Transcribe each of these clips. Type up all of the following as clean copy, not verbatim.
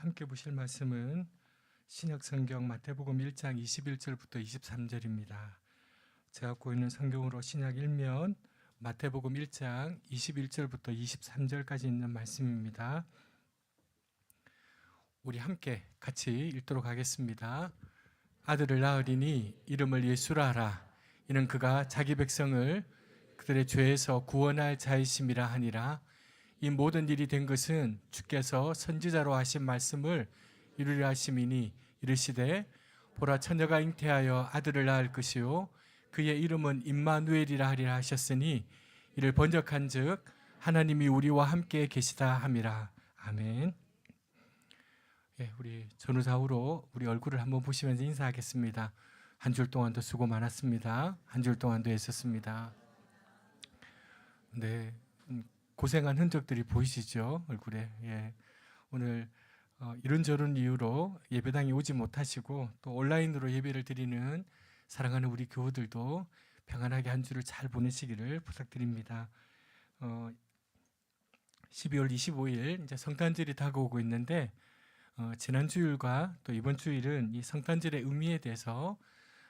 함께 보실 말씀은 신약성경 마태복음 1장 21절부터 23절입니다. 제가 갖고 있는 성경으로 신약 1면 마태복음 1장 21절부터 23절까지 있는 말씀입니다. 우리 함께 같이 읽도록 하겠습니다. 아들을 낳으리니 이름을 예수라 하라. 이는 그가 자기 백성을 그들의 죄에서 구원할 자이심이라 하니라. 이 모든 일이 된 것은 주께서 선지자로 하신 말씀을 이루려 하심이니 이르시되 보라 처녀가 잉태하여 아들을 낳을 것이요 그의 이름은 임마누엘이라 하리라 하셨으니 이를 번역한즉 하나님이 우리와 함께 계시다 함이라. 아멘. 우리 전우사후로 우리 얼굴을 한번 보시면서 인사하겠습니다. 한 줄 동안도 수고 많았습니다. 한 줄 동안도 애썼습니다. 네, 고생한 흔적들이 보이시죠? 얼굴에. 오늘 이런저런 이유로 예배당에 오지 못하시고 또 온라인으로 예배를 드리는 사랑하는 우리 교우들도 평안하게 한 주를 잘 보내시기를 부탁드립니다. 12월 25일 이제 성탄절이 다가오고 있는데 지난 주일과 또 이번 주일은 이 성탄절의 의미에 대해서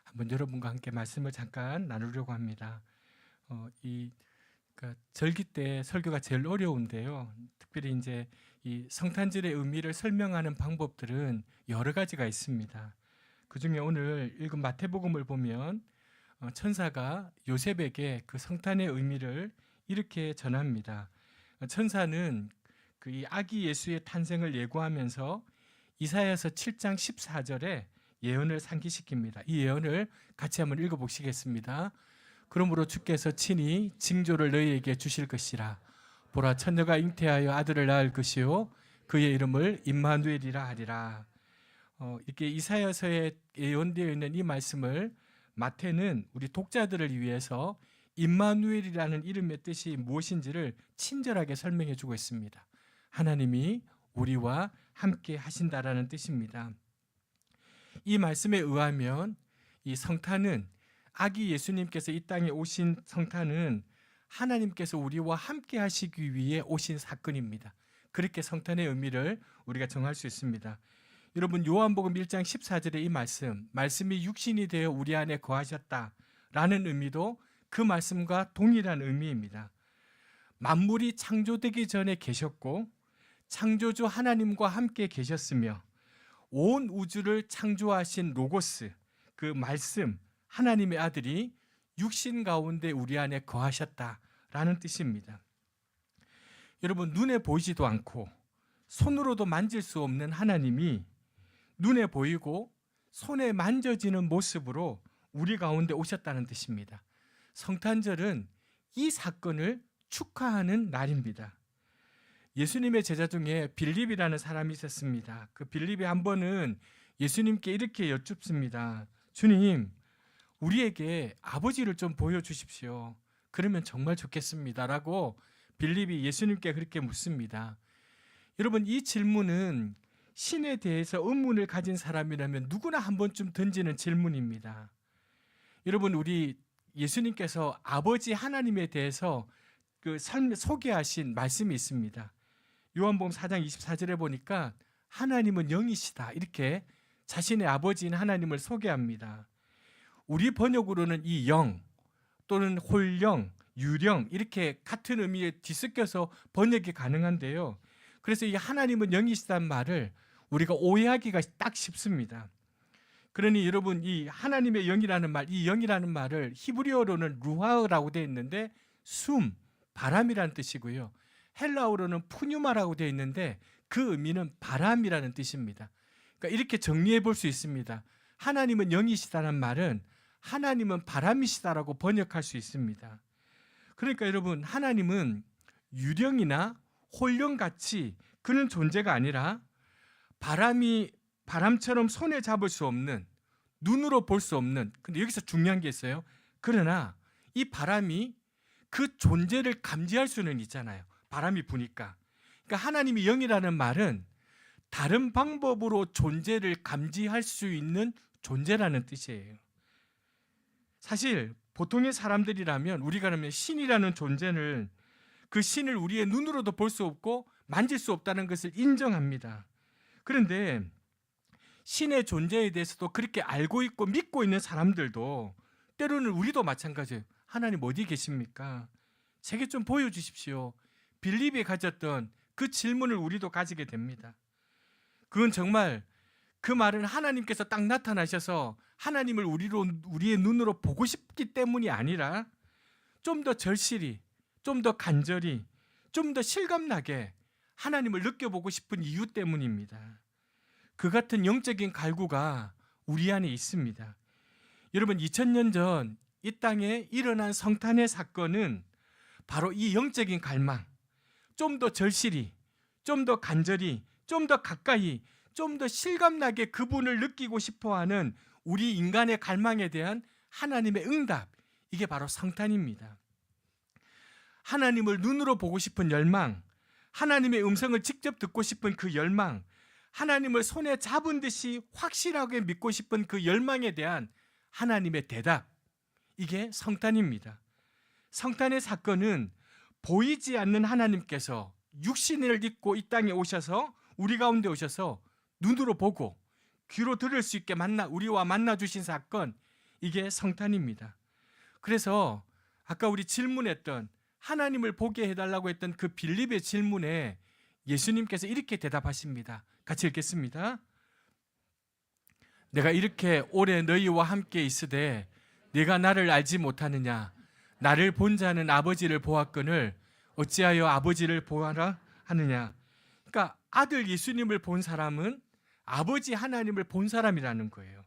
한번 여러분과 함께 말씀을 잠깐 나누려고 합니다. 그러니까 절기 때 설교가 제일 어려운데요. 특별히 이제 이 성탄절의 의미를 설명하는 방법들은 여러 가지가 있습니다. 그 중에 오늘 읽은 마태복음을 보면 천사가 요셉에게 그 성탄의 의미를 이렇게 전합니다. 천사는 그 이 아기 예수의 탄생을 예고하면서 이사야서 7장 14절에 예언을 상기시킵니다. 이 예언을 같이 한번 읽어보시겠습니다. 그러므로 주께서 친히 징조를 너희에게 주실 것이라. 보라 처녀가 잉태하여 아들을 낳을 것이요 그의 이름을 임마누엘이라 하리라. 이렇게 이사야서에 예언되어 있는 이 말씀을 마태는 우리 독자들을 위해서 임마누엘이라는 이름의 뜻이 무엇인지를 친절하게 설명해 주고 있습니다. 하나님이 우리와 함께 하신다라는 뜻입니다. 이 말씀에 의하면 이 성탄은 아기 예수님께서 이 땅에 오신 성탄은 하나님께서 우리와 함께 하시기 위해 오신 사건입니다. 그렇게 성탄의 의미를 우리가 정할 수 있습니다. 여러분 요한복음 1장 14절의 이 말씀이 육신이 되어 우리 안에 거하셨다라는 의미도 그 말씀과 동일한 의미입니다. 만물이 창조되기 전에 계셨고 창조주 하나님과 함께 계셨으며 온 우주를 창조하신 로고스 그 말씀 하나님의 아들이 육신 가운데 우리 안에 거하셨다라는 뜻입니다. 여러분 눈에 보이지도 않고 손으로도 만질 수 없는 하나님이 눈에 보이고 손에 만져지는 모습으로 우리 가운데 오셨다는 뜻입니다. 성탄절은 이 사건을 축하하는 날입니다. 예수님의 제자 중에 빌립이라는 사람이 있었습니다. 그 빌립이 한 번은 예수님께 이렇게 여쭙습니다. 주님, 우리에게 아버지를 좀 보여주십시오. 그러면 정말 좋겠습니다. 라고 빌립이 예수님께 그렇게 묻습니다. 여러분 이 질문은 신에 대해서 의문을 가진 사람이라면 누구나 한 번쯤 던지는 질문입니다. 여러분 우리 예수님께서 아버지 하나님에 대해서 그 소개하신 말씀이 있습니다. 요한복음 4장 24절에 보니까 하나님은 영이시다 이렇게 자신의 아버지인 하나님을 소개합니다. 우리 번역으로는 이 영 또는 홀영, 유령 이렇게 같은 의미에 뒤섞여서 번역이 가능한데요. 그래서 이 하나님은 영이시다는 말을 우리가 오해하기가 딱 쉽습니다. 그러니 여러분 이 하나님의 영이라는 말, 이 영이라는 말을 히브리어로는 루하흐라고 되어 있는데 숨, 바람이라는 뜻이고요. 헬라어로는 푸뉴마라고 되어 있는데 그 의미는 바람이라는 뜻입니다. 그러니까 이렇게 정리해 볼 수 있습니다. 하나님은 영이시다는 말은 하나님은 바람이시다라고 번역할 수 있습니다. 그러니까 여러분 하나님은 유령이나 홀령같이 그런 존재가 아니라 바람처럼 손에 잡을 수 없는 눈으로 볼 수 없는 근데 여기서 중요한 게 있어요. 그러나 이 바람이 그 존재를 감지할 수는 있잖아요. 바람이 부니까. 그러니까 하나님이 영이라는 말은 다른 방법으로 존재를 감지할 수 있는 존재라는 뜻이에요. 사실 보통의 사람들이라면 우리가 그러면 신이라는 존재를 그 신을 우리의 눈으로도 볼 수 없고 만질 수 없다는 것을 인정합니다. 그런데 신의 존재에 대해서도 그렇게 알고 있고 믿고 있는 사람들도 때로는 우리도 마찬가지예요. 하나님 어디 계십니까? 제게 좀 보여주십시오. 빌립이 가졌던 그 질문을 우리도 가지게 됩니다. 그건 정말 그 말은 하나님께서 딱 나타나셔서 하나님을 우리의 눈으로 보고 싶기 때문이 아니라 좀 더 절실히, 좀 더 간절히, 좀 더 실감나게 하나님을 느껴보고 싶은 이유 때문입니다. 그 같은 영적인 갈구가 우리 안에 있습니다. 여러분, 2000년 전 이 땅에 일어난 성탄의 사건은 바로 이 영적인 갈망, 좀 더 절실히, 좀 더 간절히, 좀 더 가까이, 좀 더 실감나게 그분을 느끼고 싶어하는 우리 인간의 갈망에 대한 하나님의 응답, 이게 바로 성탄입니다. 하나님을 눈으로 보고 싶은 열망, 하나님의 음성을 직접 듣고 싶은 그 열망, 하나님을 손에 잡은 듯이 확실하게 믿고 싶은 그 열망에 대한 하나님의 대답, 이게 성탄입니다. 성탄의 사건은 보이지 않는 하나님께서 육신을 입고 이 땅에 오셔서 우리 가운데 오셔서 눈으로 보고 귀로 들을 수 있게 우리와 만나 주신 사건, 이게 성탄입니다. 그래서 아까 우리 질문했던 하나님을 보게 해달라고 했던 그 빌립의 질문에 예수님께서 이렇게 대답하십니다. 같이 읽겠습니다. 내가 이렇게 오래 너희와 함께 있으되 네가 나를 알지 못하느냐? 나를 본 자는 아버지를 보았거늘 어찌하여 아버지를 보아라 하느냐? 그러니까 아들 예수님을 본 사람은 아버지 하나님을 본 사람이라는 거예요.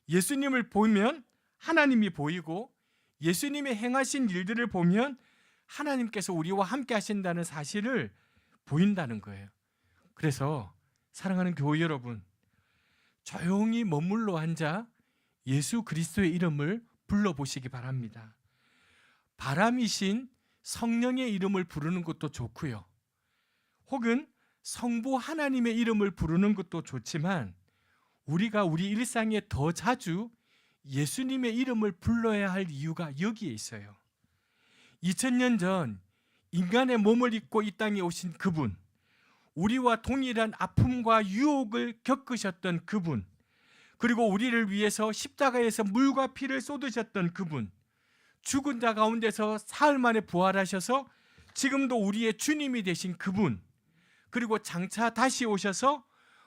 예수님을 보면 하나님이 보이고 예수님의 행하신 일들을 보면 하나님께서 우리와 함께 하신다는 사실을 보인다는 거예요. 그래서 사랑하는 교회 여러분, 조용히 머물러 앉아 예수 그리스도의 이름을 불러보시기 바랍니다. 바람이신 성령의 이름을 부르는 것도 좋고요. 혹은 성부 하나님의 이름을 부르는 것도 좋지만 우리가 우리 일상에 더 자주 예수님의 이름을 불러야 할 이유가 여기에 있어요. 2000년 전 인간의 몸을 입고 이 땅에 오신 그분, 우리와 동일한 아픔과 유혹을 겪으셨던 그분, 그리고 우리를 위해서 십자가에서 물과 피를 쏟으셨던 그분, 죽은 자 가운데서 사흘 만에 부활하셔서 지금도 우리의 주님이 되신 그분, 그리고 장차 다시 오셔서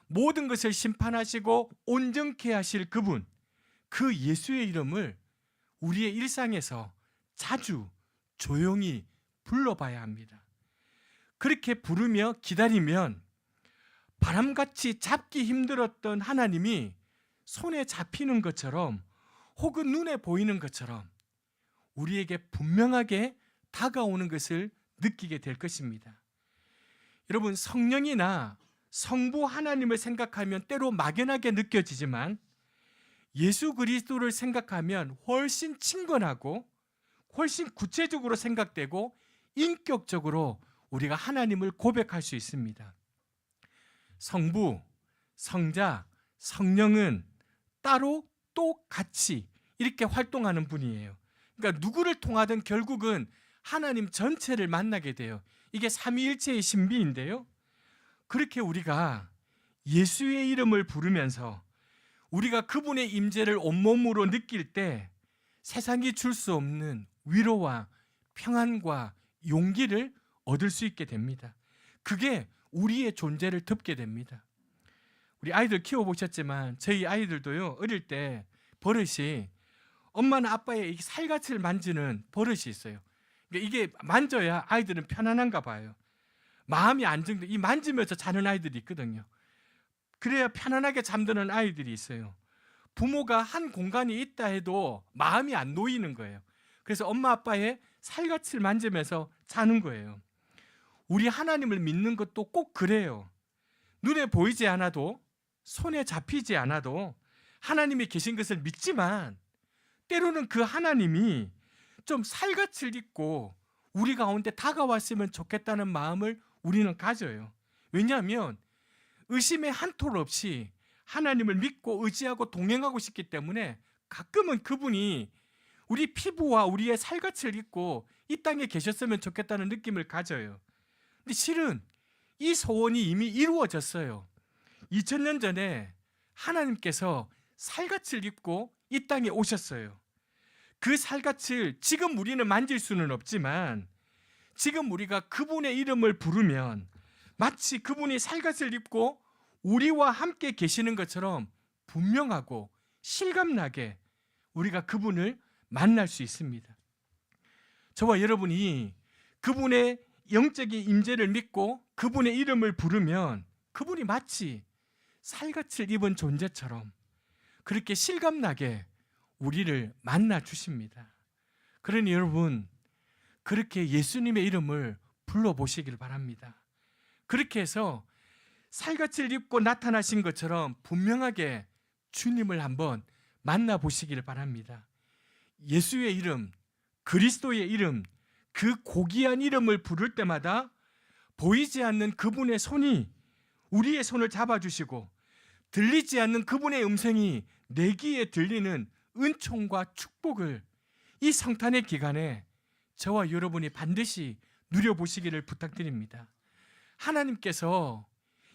모든 것을 심판하시고 온전케 하실 그분, 그 예수의 이름을 우리의 일상에서 자주 조용히 불러봐야 합니다. 그렇게 부르며 기다리면 바람같이 잡기 힘들었던 하나님이 손에 잡히는 것처럼 혹은 눈에 보이는 것처럼 우리에게 분명하게 다가오는 것을 느끼게 될 것입니다. 여러분, 성령이나 성부 하나님을 생각하면 때로 막연하게 느껴지지만 예수 그리스도를 생각하면 훨씬 친근하고 훨씬 구체적으로 생각되고 인격적으로 우리가 하나님을 고백할 수 있습니다. 성부, 성자, 성령은 따로 또 같이 이렇게 활동하는 분이에요. 그러니까 누구를 통하든 결국은 하나님 전체를 만나게 돼요. 이게 삼위일체의 신비인데요. 그렇게 우리가 예수의 이름을 부르면서 우리가 그분의 임재를 온몸으로 느낄 때 세상이 줄 수 없는 위로와 평안과 용기를 얻을 수 있게 됩니다. 그게 우리의 존재를 덮게 됩니다. 우리 아이들 키워보셨지만 저희 아이들도요, 어릴 때 버릇이 엄마나 아빠의 살갗을 만지는 버릇이 있어요. 그러니까 이게 만져야 아이들은 편안한가 봐요. 마음이 안정돼. 이 만지면서 자는 아이들이 있거든요. 그래야 편안하게 잠드는 아이들이 있어요. 부모가 한 공간이 있다 해도 마음이 안 놓이는 거예요. 그래서 엄마 아빠의 살갗을 만지면서 자는 거예요. 우리 하나님을 믿는 것도 꼭 그래요. 눈에 보이지 않아도, 손에 잡히지 않아도 하나님이 계신 것을 믿지만 때로는 그 하나님이 좀 살갗을 잇고 우리 가운데 다가왔으면 좋겠다는 마음을 우리는 가져요. 왜냐하면 의심의 한 톨 없이 하나님을 믿고 의지하고 동행하고 싶기 때문에 가끔은 그분이 우리 피부와 우리의 살갗을 잇고 이 땅에 계셨으면 좋겠다는 느낌을 가져요. 근데 실은 이 소원이 이미 이루어졌어요. 2000년 전에 하나님께서 살갗을 입고 이 땅에 오셨어요. 그 살갗을 지금 우리는 만질 수는 없지만 지금 우리가 그분의 이름을 부르면 마치 그분이 살갗을 입고 우리와 함께 계시는 것처럼 분명하고 실감나게 우리가 그분을 만날 수 있습니다. 저와 여러분이 그분의 영적인 임재를 믿고 그분의 이름을 부르면 그분이 마치 살갗을 입은 존재처럼 그렇게 실감나게 우리를 만나 주십니다. 그러니 여러분, 그렇게 예수님의 이름을 불러보시길 바랍니다. 그렇게 해서 살갗을 입고 나타나신 것처럼 분명하게 주님을 한번 만나보시길 바랍니다. 예수의 이름, 그리스도의 이름, 그 고귀한 이름을 부를 때마다 보이지 않는 그분의 손이 우리의 손을 잡아주시고 들리지 않는 그분의 음성이 내 귀에 들리는 은총과 축복을 이 성탄의 기간에 저와 여러분이 반드시 누려보시기를 부탁드립니다. 하나님께서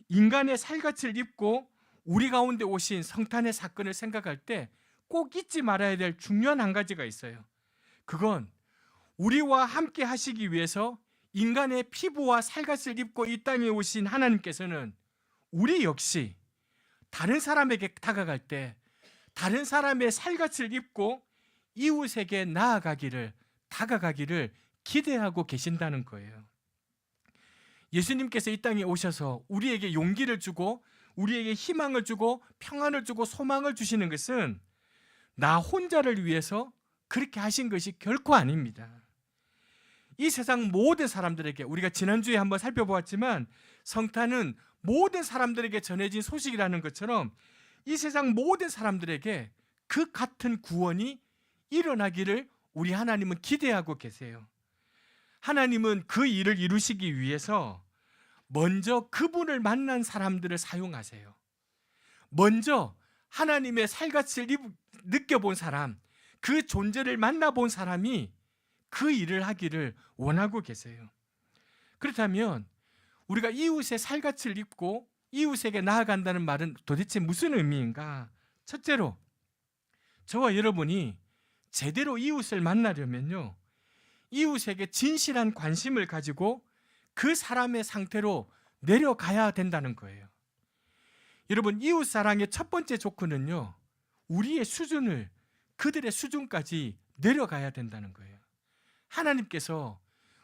인간의 살갗을 입고 우리 가운데 오신 성탄의 사건을 생각할 때 꼭 잊지 말아야 될 중요한 한 가지가 있어요. 그건 우리와 함께 하시기 위해서 인간의 피부와 살갗을 입고 이 땅에 오신 하나님께서는 우리 역시 다른 사람에게 다가갈 때 다른 사람의 살갗을 입고 이웃에게 다가가기를 기대하고 계신다는 거예요. 예수님께서 이 땅에 오셔서 우리에게 용기를 주고 우리에게 희망을 주고 평안을 주고 소망을 주시는 것은 나 혼자를 위해서 그렇게 하신 것이 결코 아닙니다. 이 세상 모든 사람들에게, 우리가 지난주에 한번 살펴보았지만 성탄은 모든 사람들에게 전해진 소식이라는 것처럼 이 세상 모든 사람들에게 그 같은 구원이 일어나기를 우리 하나님은 기대하고 계세요. 하나님은 그 일을 이루시기 위해서 먼저 그분을 만난 사람들을 사용하세요. 먼저 하나님의 살갗을 느껴본 사람, 그 존재를 만나본 사람이 그 일을 하기를 원하고 계세요. 그렇다면 우리가 이웃의 살갗을 입고 이웃에게 나아간다는 말은 도대체 무슨 의미인가? 첫째로, 저와 여러분이 제대로 이웃을 만나려면요, 이웃에게 진실한 관심을 가지고 그 사람의 상태로 내려가야 된다는 거예요. 여러분, 이웃 사랑의 첫 번째 조건은요, 우리의 수준을 그들의 수준까지 내려가야 된다는 거예요. 하나님께서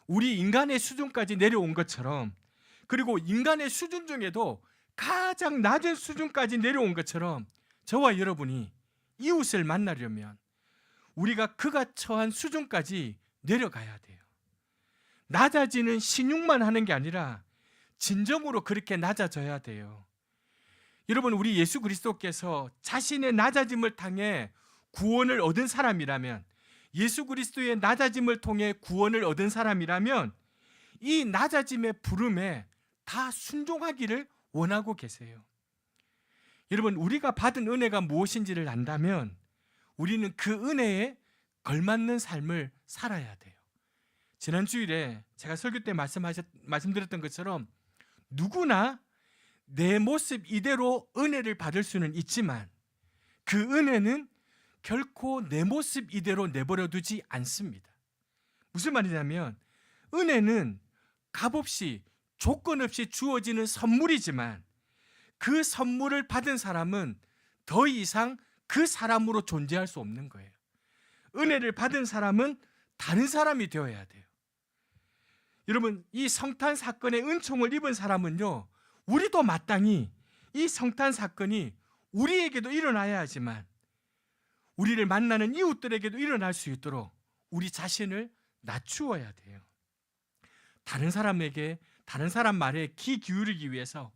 우리 인간의 수준까지 내려온 것처럼, 그리고 인간의 수준 중에도 가장 낮은 수준까지 내려온 것처럼 저와 여러분이 이웃을 만나려면 우리가 그가 처한 수준까지 내려가야 돼요. 낮아지는 신용만 하는 게 아니라 진정으로 그렇게 낮아져야 돼요. 여러분, 우리 예수 그리스도께서 자신의 낮아짐을 통해 구원을 얻은 사람이라면, 예수 그리스도의 낮아짐을 통해 구원을 얻은 사람이라면 이 낮아짐의 부름에 다 순종하기를 원하고 계세요. 여러분, 우리가 받은 은혜가 무엇인지를 안다면 우리는 그 은혜에 걸맞는 삶을 살아야 돼요. 지난 주일에 제가 설교 때 말씀드렸던 것처럼 누구나 내 모습 이대로 은혜를 받을 수는 있지만 그 은혜는 결코 내 모습 이대로 내버려 두지 않습니다. 무슨 말이냐면 은혜는 값없이 조건 없이 주어지는 선물이지만 그 선물을 받은 사람은 더 이상 그 사람으로 존재할 수 없는 거예요. 은혜를 받은 사람은 다른 사람이 되어야 돼요. 여러분, 이 성탄 사건의 은총을 입은 사람은요, 우리도 마땅히 이 성탄 사건이 우리에게도 일어나야 하지만 우리를 만나는 이웃들에게도 일어날 수 있도록 우리 자신을 낮추어야 돼요. 다른 사람에게, 다른 사람 말에 귀 기울이기 위해서,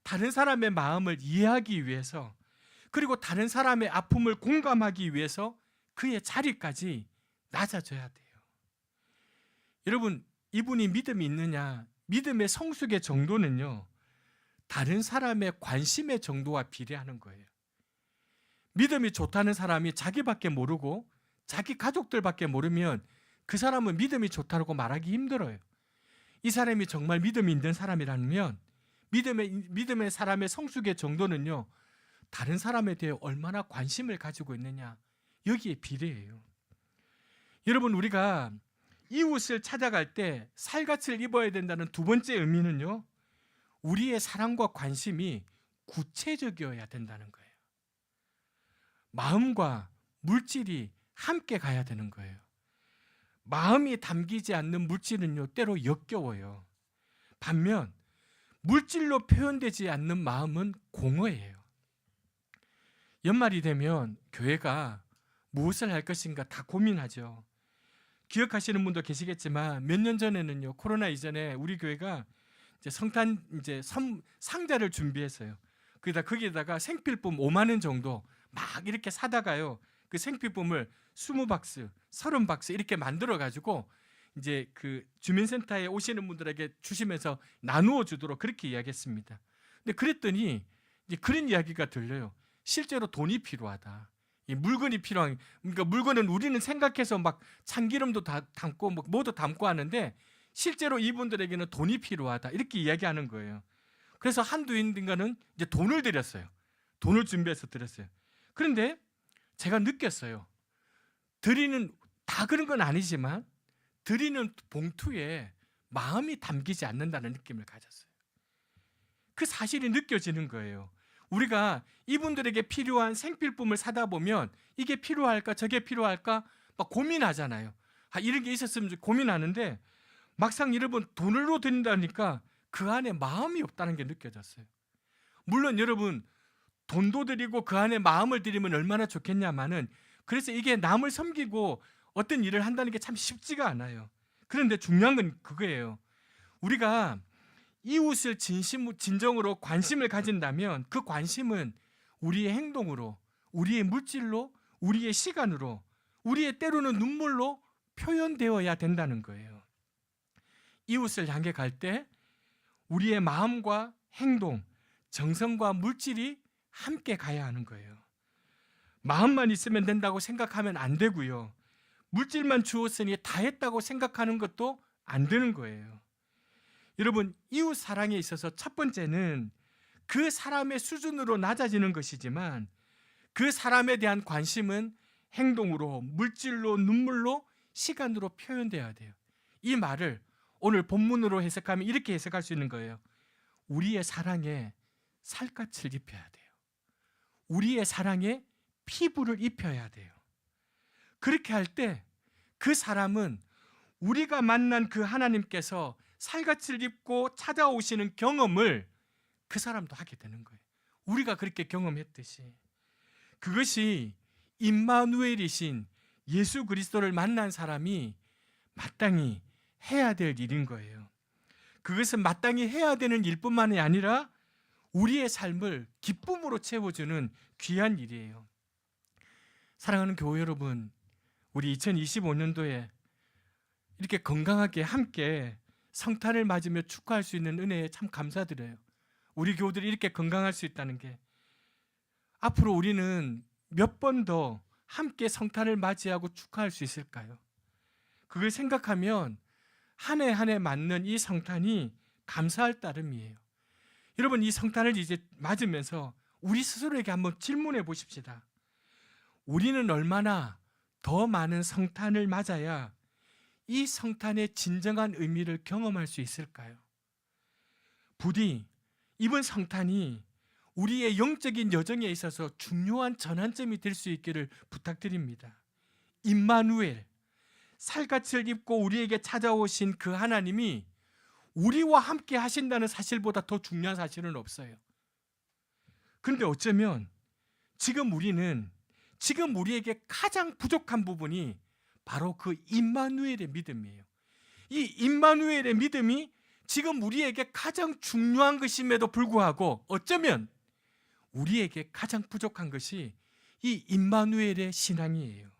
다른 사람의 마음을 이해하기 위해서, 그리고 다른 사람의 아픔을 공감하기 위해서 그의 자리까지 낮아져야 돼요. 여러분, 이분이 믿음이 있느냐, 믿음의 성숙의 정도는요, 다른 사람의 관심의 정도와 비례하는 거예요. 믿음이 좋다는 사람이 자기밖에 모르고 자기 가족들밖에 모르면 그 사람은 믿음이 좋다고 말하기 힘들어요. 이 사람이 정말 믿음이 있는 사람이라면 믿음의 사람의 성숙의 정도는요, 다른 사람에 대해 얼마나 관심을 가지고 있느냐, 여기에 비례해요. 여러분, 우리가 이웃을 찾아갈 때 살갗을 입어야 된다는 두 번째 의미는요, 우리의 사랑과 관심이 구체적이어야 된다는 거예요. 마음과 물질이 함께 가야 되는 거예요. 마음이 담기지 않는 물질은요, 때로 역겨워요. 반면 물질로 표현되지 않는 마음은 공허해요. 연말이 되면 교회가 무엇을 할 것인가 다 고민하죠. 기억하시는 분도 계시겠지만 몇 년 전에는요, 코로나 이전에 우리 교회가 이제 성탄 상자를 준비했어요. 거기에다가 생필품 5만 원 정도 막 이렇게 사다가요, 그 생필품을 20박스, 30박스 이렇게 만들어 가지고 이제 그 주민센터에 오시는 분들에게 주시면서 나누어 주도록 그렇게 이야기했습니다. 근데 그랬더니 이제 그런 이야기가 들려요. 실제로 돈이 필요하다. 이 물건이 필요한, 그러니까 물건은 우리는 생각해서 막 참기름도 다 담고 뭐도 담고 하는데 실제로 이분들에게는 돈이 필요하다, 이렇게 이야기하는 거예요. 그래서 한두 인가는 이제 돈을 드렸어요. 돈을 준비해서 드렸어요. 그런데 제가 느꼈어요. 다 그런 건 아니지만 드리는 봉투에 마음이 담기지 않는다는 느낌을 가졌어요. 그 사실이 느껴지는 거예요. 우리가 이분들에게 필요한 생필품을 사다 보면 이게 필요할까 저게 필요할까 막 고민하잖아요. 이런 게 있었으면 고민하는데 막상 여러분 돈으로 드린다니까 그 안에 마음이 없다는 게 느껴졌어요. 물론 여러분 돈도 드리고 그 안에 마음을 드리면 얼마나 좋겠냐마는, 그래서 이게 남을 섬기고 어떤 일을 한다는 게 참 쉽지가 않아요. 그런데 중요한 건 그거예요. 우리가 이웃을 진정으로 관심을 가진다면 그 관심은 우리의 행동으로, 우리의 물질로, 우리의 시간으로, 우리의 때로는 눈물로 표현되어야 된다는 거예요. 이웃을 향해 갈 때 우리의 마음과 행동, 정성과 물질이 함께 가야 하는 거예요. 마음만 있으면 된다고 생각하면 안 되고요. 물질만 주었으니 다 했다고 생각하는 것도 안 되는 거예요. 여러분, 이웃 사랑에 있어서 첫 번째는 그 사람의 수준으로 낮아지는 것이지만 그 사람에 대한 관심은 행동으로, 물질로, 눈물로, 시간으로 표현돼야 돼요. 이 말을 오늘 본문으로 해석하면 이렇게 해석할 수 있는 거예요. 우리의 사랑에 살갗을 입혀야 돼요. 우리의 사랑에 피부를 입혀야 돼요. 그렇게 할 때 그 사람은 우리가 만난 그 하나님께서 살갗을 입고 찾아오시는 경험을 그 사람도 하게 되는 거예요. 우리가 그렇게 경험했듯이. 그것이 임마누엘이신 예수 그리스도를 만난 사람이 마땅히 해야 될 일인 거예요. 그것은 마땅히 해야 되는 일뿐만이 아니라 우리의 삶을 기쁨으로 채워주는 귀한 일이에요. 사랑하는 교회 여러분, 우리 2025년도에 이렇게 건강하게 함께 성탄을 맞으며 축하할 수 있는 은혜에 참 감사드려요. 우리 교우들이 이렇게 건강할 수 있다는 게, 앞으로 우리는 몇 번 더 함께 성탄을 맞이하고 축하할 수 있을까요? 그걸 생각하면 한 해 한 해 맞는 이 성탄이 감사할 따름이에요. 여러분, 이 성탄을 이제 맞으면서 우리 스스로에게 한번 질문해 보십시다. 우리는 얼마나 더 많은 성탄을 맞아야 이 성탄의 진정한 의미를 경험할 수 있을까요? 부디 이번 성탄이 우리의 영적인 여정에 있어서 중요한 전환점이 될 수 있기를 부탁드립니다. 임마누엘, 살갗을 입고 우리에게 찾아오신 그 하나님이 우리와 함께 하신다는 사실보다 더 중요한 사실은 없어요. 그런데 어쩌면 지금 우리에게 가장 부족한 부분이 바로 그 임마누엘의 믿음이에요. 이 임마누엘의 믿음이 지금 우리에게 가장 중요한 것임에도 불구하고 어쩌면 우리에게 가장 부족한 것이 이 임마누엘의 신앙이에요.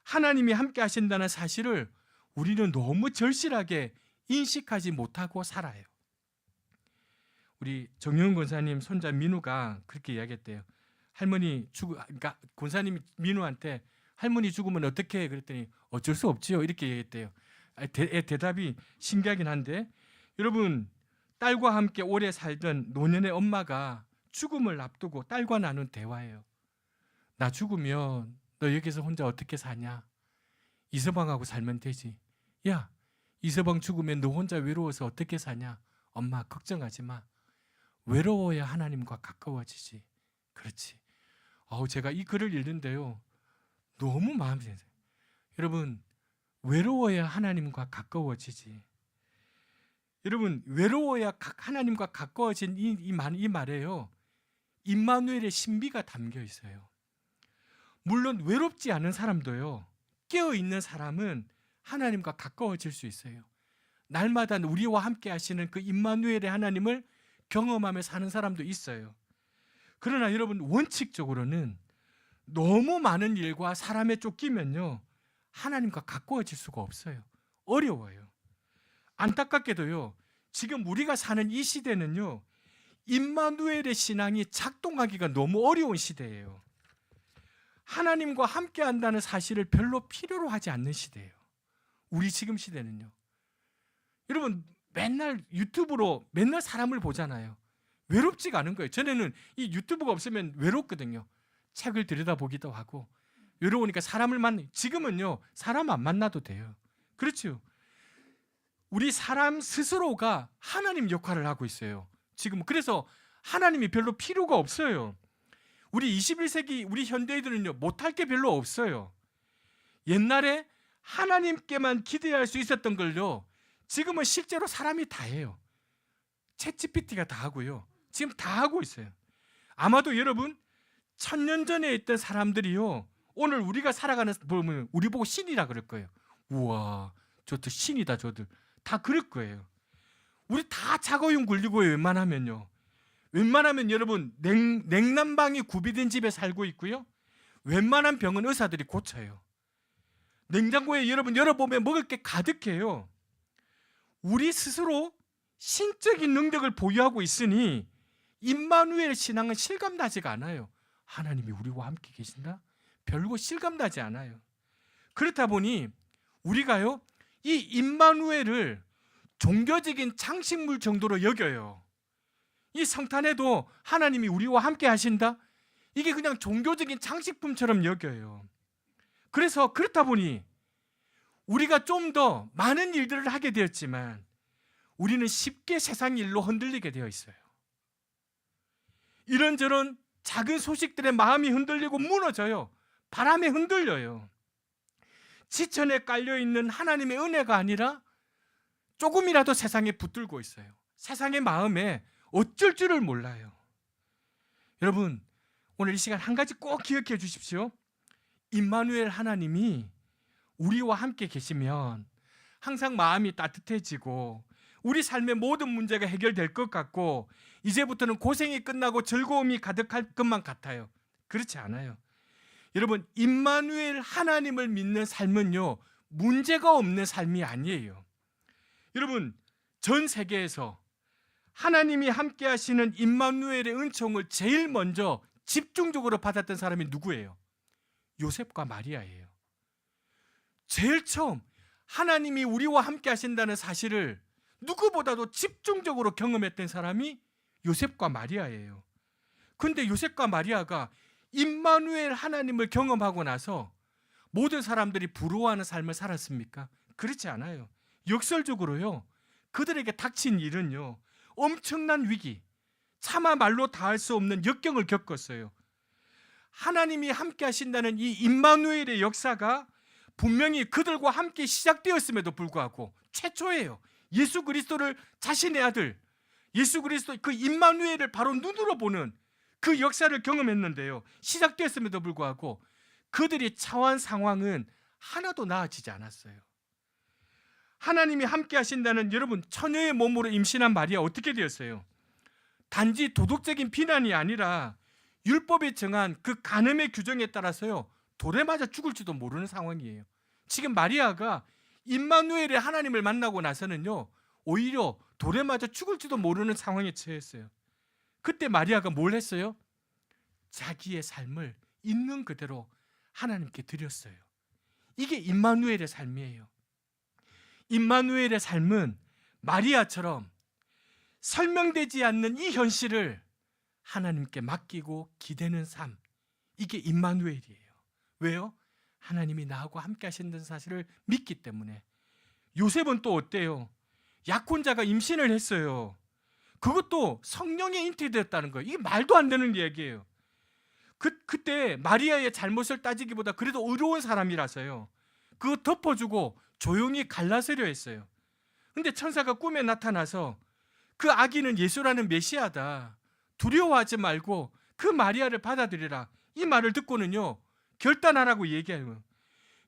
하나님이 함께 하신다는 사실을 우리는 너무 절실하게 인식하지 못하고 살아요. 우리 정윤 권사님 손자 민우가 그렇게 이야기했대요. 그러니까 권사님이 민우한테 할머니 죽으면 어떻게 해? 그랬더니 어쩔 수 없지요, 이렇게 얘기했대요. 대답이 신기하긴 한데, 여러분, 딸과 함께 오래 살던 노년의 엄마가 죽음을 앞두고 딸과 나눈 대화예요. 나 죽으면 너 여기서 혼자 어떻게 사냐? 이서방하고 살면 되지. 야, 이서방 죽으면 너 혼자 외로워서 어떻게 사냐? 엄마 걱정하지 마. 외로워야 하나님과 가까워지지. 그렇지. 제가 이 글을 읽는데요, 너무 마음이 생겨요. 여러분, 외로워야 하나님과 가까워지지. 여러분, 외로워야 하나님과 가까워진 이 말에요, 임마누엘의 신비가 담겨 있어요. 물론 외롭지 않은 사람도요, 깨어있는 사람은 하나님과 가까워질 수 있어요. 날마다 우리와 함께 하시는 그 임마누엘의 하나님을 경험하며 사는 사람도 있어요. 그러나 여러분, 원칙적으로는 너무 많은 일과 사람에 쫓기면요, 하나님과 가까워질 수가 없어요. 어려워요. 안타깝게도요, 지금 우리가 사는 이 시대는요, 임마누엘의 신앙이 작동하기가 너무 어려운 시대예요. 하나님과 함께 한다는 사실을 별로 필요로 하지 않는 시대예요. 우리 지금 시대는요. 여러분, 맨날 유튜브로 맨날 사람을 보잖아요. 외롭지가 않은 거예요. 전에는 이 유튜브가 없으면 외롭거든요. 책을 들여다보기도 하고 외로우니까 사람을 지금은요, 사람 안 만나도 돼요. 그렇죠. 우리 사람 스스로가 하나님 역할을 하고 있어요. 지금 그래서 하나님이 별로 필요가 없어요. 우리 21세기 우리 현대인들은요, 못할 게 별로 없어요. 옛날에 하나님께만 기대할 수 있었던 걸요, 지금은 실제로 사람이 다 해요. 챗GPT가 다 하고요. 지금 다 하고 있어요. 아마도 여러분, 1000년 전에 있던 사람들이요, 오늘 우리가 살아가는 보면 우리 보고 신이라 그럴 거예요. 우와, 저들 신이다, 저들. 다 그럴 거예요. 우리 다 자가용 굴리고요. 웬만하면 여러분, 냉난방이 구비된 집에 살고 있고요, 웬만한 병은 의사들이 고쳐요. 냉장고에 여러분 열어보면 먹을 게 가득해요. 우리 스스로 신적인 능력을 보유하고 있으니 임마누엘 신앙은 실감나지가 않아요. 하나님이 우리와 함께 계신다? 별거 실감나지 않아요. 그렇다 보니 우리가요, 이 임마누엘을 종교적인 장식물 정도로 여겨요. 이 성탄에도 하나님이 우리와 함께 하신다? 이게 그냥 종교적인 장식품처럼 여겨요. 그래서 그렇다 보니 우리가 좀 더 많은 일들을 하게 되었지만 우리는 쉽게 세상 일로 흔들리게 되어 있어요. 이런저런 작은 소식들에 마음이 흔들리고 무너져요. 바람에 흔들려요. 지천에 깔려있는 하나님의 은혜가 아니라 조금이라도 세상에 붙들고 있어요. 세상의 마음에 어쩔 줄을 몰라요. 여러분, 오늘 이 시간 한 가지 꼭 기억해 주십시오. 임마누엘 하나님이 우리와 함께 계시면 항상 마음이 따뜻해지고 우리 삶의 모든 문제가 해결될 것 같고 이제부터는 고생이 끝나고 즐거움이 가득할 것만 같아요. 그렇지 않아요. 여러분, 임마누엘 하나님을 믿는 삶은요, 문제가 없는 삶이 아니에요. 여러분, 전 세계에서 하나님이 함께 하시는 임마누엘의 은총을 제일 먼저 집중적으로 받았던 사람이 누구예요? 요셉과 마리아예요. 제일 처음 하나님이 우리와 함께 하신다는 사실을 누구보다도 집중적으로 경험했던 사람이 요셉과 마리아예요. 그런데 요셉과 마리아가 임마누엘 하나님을 경험하고 나서 모든 사람들이 부러워하는 삶을 살았습니까? 그렇지 않아요. 역설적으로요, 그들에게 닥친 일은요, 엄청난 위기, 차마 말로 다할 수 없는 역경을 겪었어요. 하나님이 함께 하신다는 이 임마누엘의 역사가 분명히 그들과 함께 시작되었음에도 불구하고 최초예요. 예수 그리스도를 자신의 아들, 예수 그리스도 그 임마누엘을 바로 눈으로 보는 그 역사를 경험했는데요, 시작되었음에도 불구하고 그들이 처한 상황은 하나도 나아지지 않았어요. 하나님이 함께 하신다는 여러분, 처녀의 몸으로 임신한 마리아 어떻게 되었어요? 단지 도덕적인 비난이 아니라 율법에 정한 그 간음의 규정에 따라서요, 돌에 맞아 죽을지도 모르는 상황이에요. 지금 마리아가 임마누엘의 하나님을 만나고 나서는요, 오히려 돌에 맞아 죽을지도 모르는 상황에 처했어요. 그때 마리아가 뭘 했어요? 자기의 삶을 있는 그대로 하나님께 드렸어요. 이게 임마누엘의 삶이에요. 임마누엘의 삶은 마리아처럼 설명되지 않는 이 현실을 하나님께 맡기고 기대는 삶, 이게 임마누엘이에요. 왜요? 하나님이 나하고 함께 하신다는 사실을 믿기 때문에. 요셉은 또 어때요? 약혼자가 임신을 했어요. 그것도 성령에 잉태되었다는 거예요. 이게 말도 안 되는 얘기예요. 그때 마리아의 잘못을 따지기보다 그래도 의로운 사람이라서요, 그거 덮어주고 조용히 갈라서려 했어요. 근데 천사가 꿈에 나타나서 그 아기는 예수라는 메시아다, 두려워하지 말고 그 마리아를 받아들이라, 이 말을 듣고는요 결단하라고 얘기해요.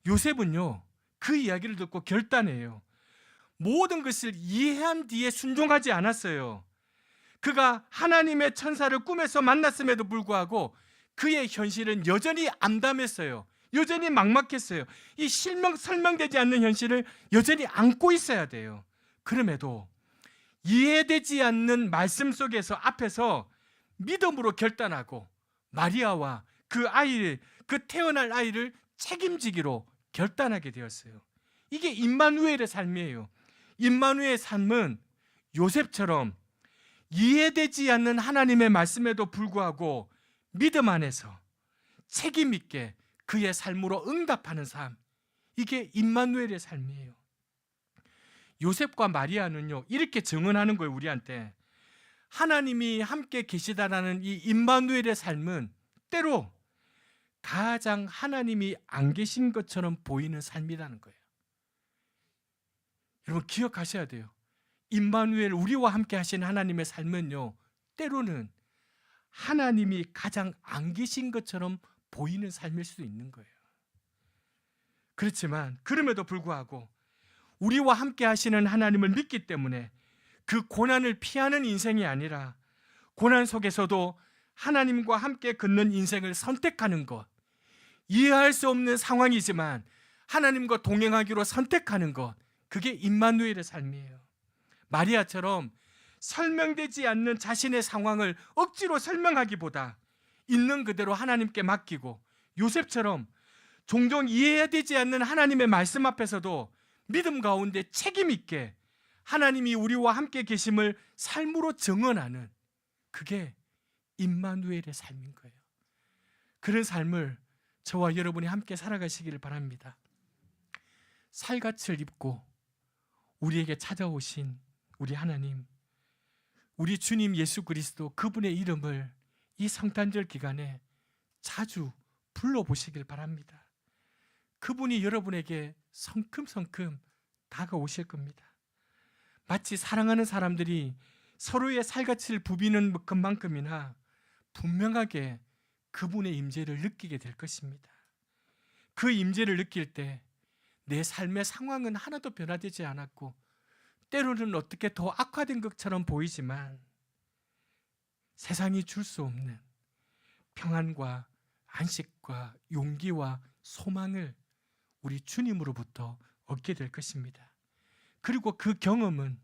요셉은요 그 이야기를 듣고 결단해요. 모든 것을 이해한 뒤에 순종하지 않았어요. 그가 하나님의 천사를 꿈에서 만났음에도 불구하고 그의 현실은 여전히 암담했어요. 여전히 막막했어요. 이 설명되지 않는 현실을 여전히 안고 있어야 돼요. 그럼에도 이해되지 않는 말씀 속에서 앞에서 믿음으로 결단하고 마리아와 그 태어날 아이를 책임지기로 결단하게 되었어요. 이게 임마누엘의 삶이에요. 임마누엘의 삶은 요셉처럼 이해되지 않는 하나님의 말씀에도 불구하고 믿음 안에서 책임 있게 그의 삶으로 응답하는 삶, 이게 임마누엘의 삶이에요. 요셉과 마리아는요 이렇게 증언하는 거예요. 우리한테 하나님이 함께 계시다라는 이 임마누엘의 삶은 때로 가장 하나님이 안 계신 것처럼 보이는 삶이라는 거예요. 여러분 기억하셔야 돼요. 임마누엘, 우리와 함께 하신 하나님의 삶은요 때로는 하나님이 가장 안 계신 것처럼 보이는 삶일 수도 있는 거예요. 그렇지만 그럼에도 불구하고 우리와 함께 하시는 하나님을 믿기 때문에 그 고난을 피하는 인생이 아니라 고난 속에서도 하나님과 함께 걷는 인생을 선택하는 것, 이해할 수 없는 상황이지만 하나님과 동행하기로 선택하는 것, 그게 임마누엘의 삶이에요. 마리아처럼 설명되지 않는 자신의 상황을 억지로 설명하기보다 있는 그대로 하나님께 맡기고, 요셉처럼 종종 이해되지 않는 하나님의 말씀 앞에서도 믿음 가운데 책임 있게 하나님이 우리와 함께 계심을 삶으로 증언하는, 그게 임마누엘의 삶인 거예요. 그런 삶을 저와 여러분이 함께 살아가시기를 바랍니다. 살갗을 입고 우리에게 찾아오신 우리 하나님, 우리 주님 예수 그리스도, 그분의 이름을 이 성탄절 기간에 자주 불러보시길 바랍니다. 그분이 여러분에게 성큼성큼 다가오실 겁니다. 마치 사랑하는 사람들이 서로의 살갗을 부비는 것만큼이나 분명하게 그분의 임재를 느끼게 될 것입니다. 그 임재를 느낄 때 내 삶의 상황은 하나도 변화되지 않았고 때로는 어떻게 더 악화된 것처럼 보이지만 세상이 줄 수 없는 평안과 안식과 용기와 소망을 우리 주님으로부터 얻게 될 것입니다. 그리고 그 경험은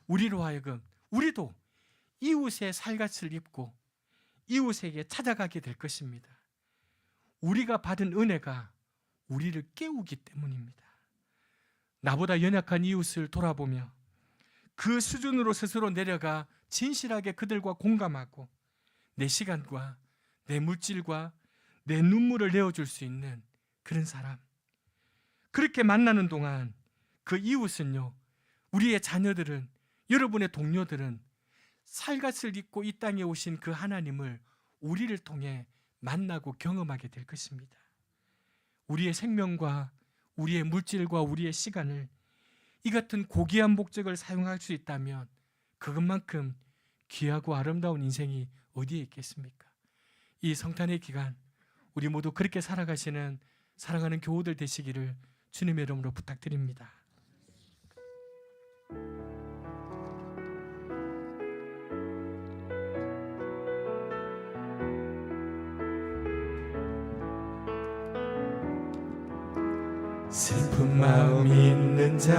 우리로 하여금, 우리도 이웃의 살갗을 입고 이웃에게 찾아가게 될 것입니다. 우리가 받은 은혜가 우리를 깨우기 때문입니다. 나보다 연약한 이웃을 돌아보며 그 수준으로 스스로 내려가 진실하게 그들과 공감하고 내 시간과 내 물질과 내 눈물을 내어줄 수 있는 그런 사람, 그렇게 만나는 동안 그 이웃은요, 우리의 자녀들은, 여러분의 동료들은 살갗을 입고 이 땅에 오신 그 하나님을 우리를 통해 만나고 경험하게 될 것입니다. 우리의 생명과 우리의 물질과 우리의 시간을 이 같은 고귀한 목적을 사용할 수 있다면 그것만큼 귀하고 아름다운 인생이 어디에 있겠습니까? 이 성탄의 기간 우리 모두 그렇게 살아가시는 사랑하는 교우들 되시기를 주님의 이름으로 부탁드립니다. 슬픈 마음 있는 자,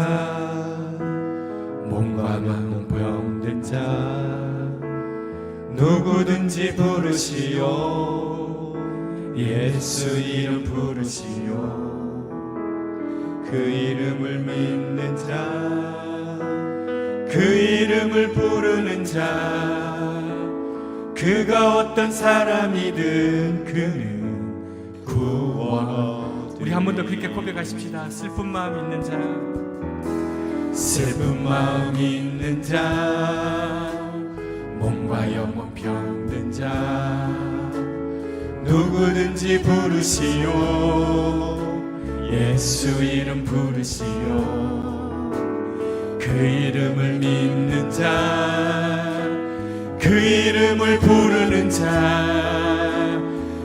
몸과 마음 병든 자, 누구든지 부르시오. 예수 이름 부르시오. 그 이름을 믿는 자, 그 이름 이름을 부르는 자, 그가 어떤 사람이든 그는 구원. 우리 한 번 더 그렇게 고백하십시다. 슬픈 마음 있는 자, 슬픈 마음 있는 자, 몸과 영혼 병든 자, 누구든지 부르시오. 예수 이름 부르시오. 그 이름을 믿는 자, 그 이름을 부르는 자,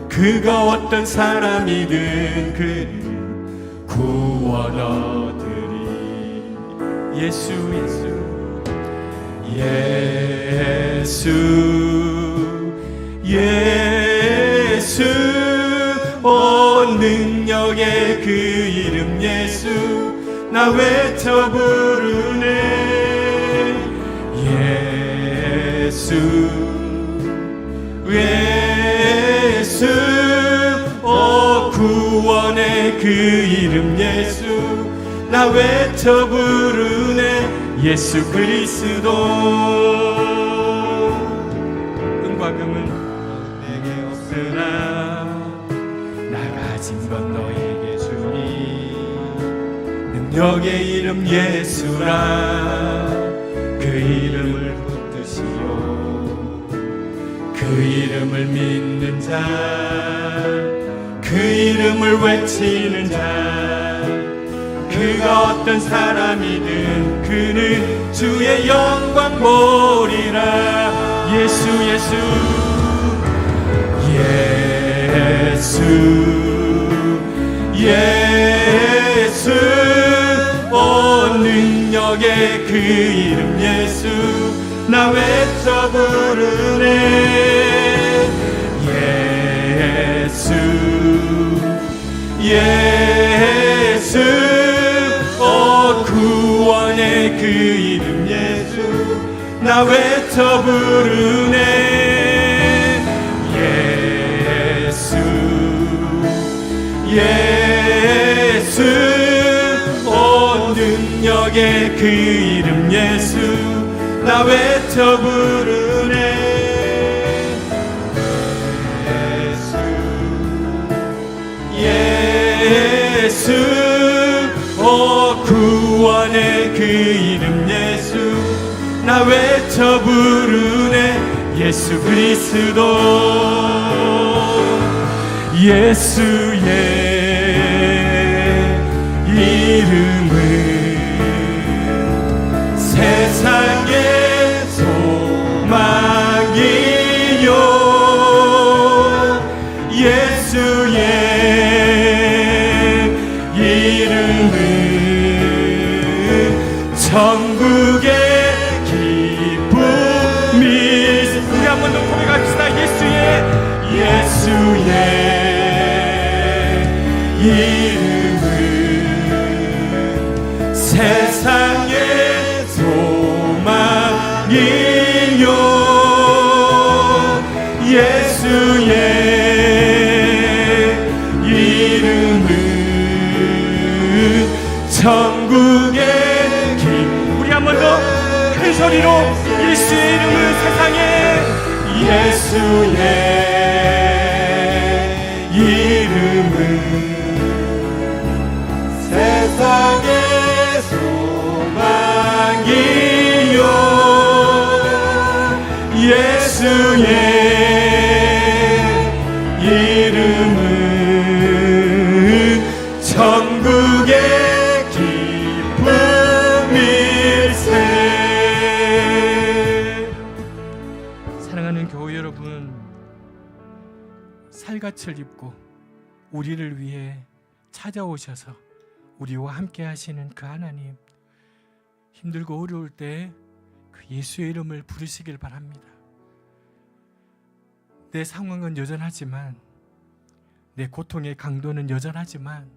그가 어떤 사람이든 그는 구원 얻으리. 예수 예수 예수 온 능력의 그 이름 예수, 나 외쳐 부르네. 예수 예수 오 구원의 그 이름 예수, 나 외쳐 부르네. 예수 그리스도. 은과 금은 내게 없으나 나 가진 건 너에게 주니. 능력의 이름 예수라. 그 이름을 붙드시오. 그 이름을 믿는 자, 그 이름을 외치는 자, 그가 어떤 사람이든 그는 주의 영광 보리라. 예수 예수 예수 예수 온 능력의 그 이름 예수, 나 외쳐 부르네. 예수 예수 오 구원의 그 이름 예수, 나 외쳐 부르네. 예수 예수 온 능력의 그 이름 예수, 나 외쳐 부르네. 예수 오 구원의 그 이름 예수, 나 외쳐 부르네. 예수 그리스도. 예수의 이름은 세상의 소망이요. 예수의 이름은 천국의 기쁨이. 우리 한 번 더 고백합시다. 예수의 이름은 세상의 소망이요. 예수의 이름은 천국의 길. 우리 한 번 더 큰 소리로 예수의 이름은 세상에. 예수의 이름은 세상의 소망이요. 예수의 이름은 천국의 기쁨일세. 사랑하는 교회 여러분, 살갗을 입고 우리를 위해 찾아오셔서 우리와 함께 하시는 그 하나님, 힘들고 어려울 때 그 예수의 이름을 부르시길 바랍니다. 내 상황은 여전하지만, 내 고통의 강도는 여전하지만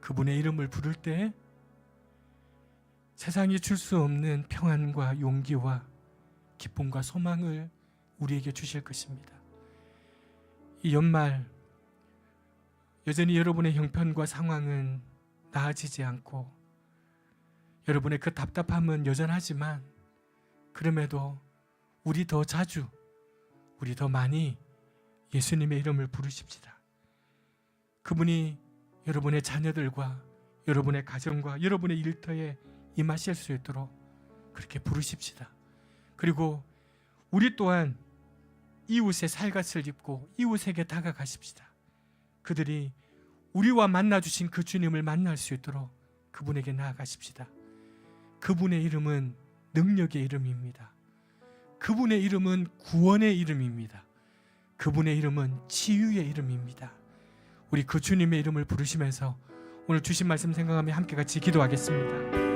그분의 이름을 부를 때 세상이 줄 수 없는 평안과 용기와 기쁨과 소망을 우리에게 주실 것입니다. 이 연말 여전히 여러분의 형편과 상황은 나아지지 않고 여러분의 그 답답함은 여전하지만 그럼에도 우리 더 자주, 우리 더 많이 예수님의 이름을 부르십시다. 그분이 여러분의 자녀들과 여러분의 가정과 여러분의 일터에 임하실 수 있도록 그렇게 부르십시다. 그리고 우리 또한 이웃의 살갗을 입고 이웃에게 다가가십시다. 그들이 우리와 만나주신 그 주님을 만날 수 있도록 그분에게 나아가십시다. 그분의 이름은 능력의 이름입니다. 그분의 이름은 구원의 이름입니다. 그분의 이름은 치유의 이름입니다. 우리 그 주님의 이름을 부르시면서 오늘 주신 말씀 생각하며 함께 같이 기도하겠습니다.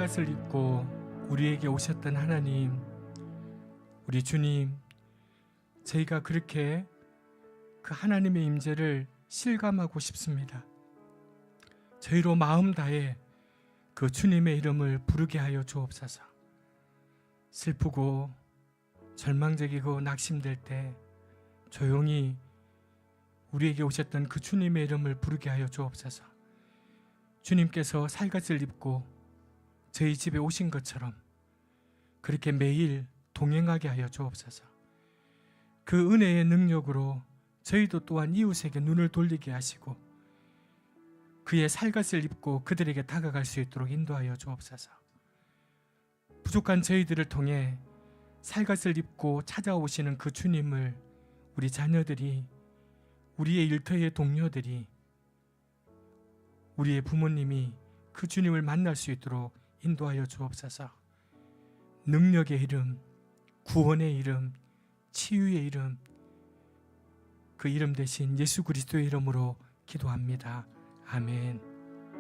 살갗을 입고 우리에게 오셨던 하나님, 우리 주님, 저희가 그렇게 그 하나님의 임재를 실감하고 싶습니다. 저희로 마음 다해 그 주님의 이름을 부르게 하여 주옵소서. 슬프고 절망적이고 낙심될 때 조용히 우리에게 오셨던 그 주님의 이름을 부르게 하여 주옵소서. 주님께서 살갗을 입고 저희 집에 오신 것처럼 그렇게 매일 동행하게 하여 주옵소서. 그 은혜의 능력으로 저희도 또한 이웃에게 눈을 돌리게 하시고 그의 살갗을 입고 그들에게 다가갈 수 있도록 인도하여 주옵소서. 부족한 저희들을 통해 살갗을 입고 찾아오시는 그 주님을 우리 자녀들이, 우리의 일터의 동료들이, 우리의 부모님이 그 주님을 만날 수 있도록 인도하여 주옵소서. 능력의 이름, 구원의 이름, 치유의 이름, 그 이름 대신 예수 그리스도의 이름으로 기도합니다. 아멘.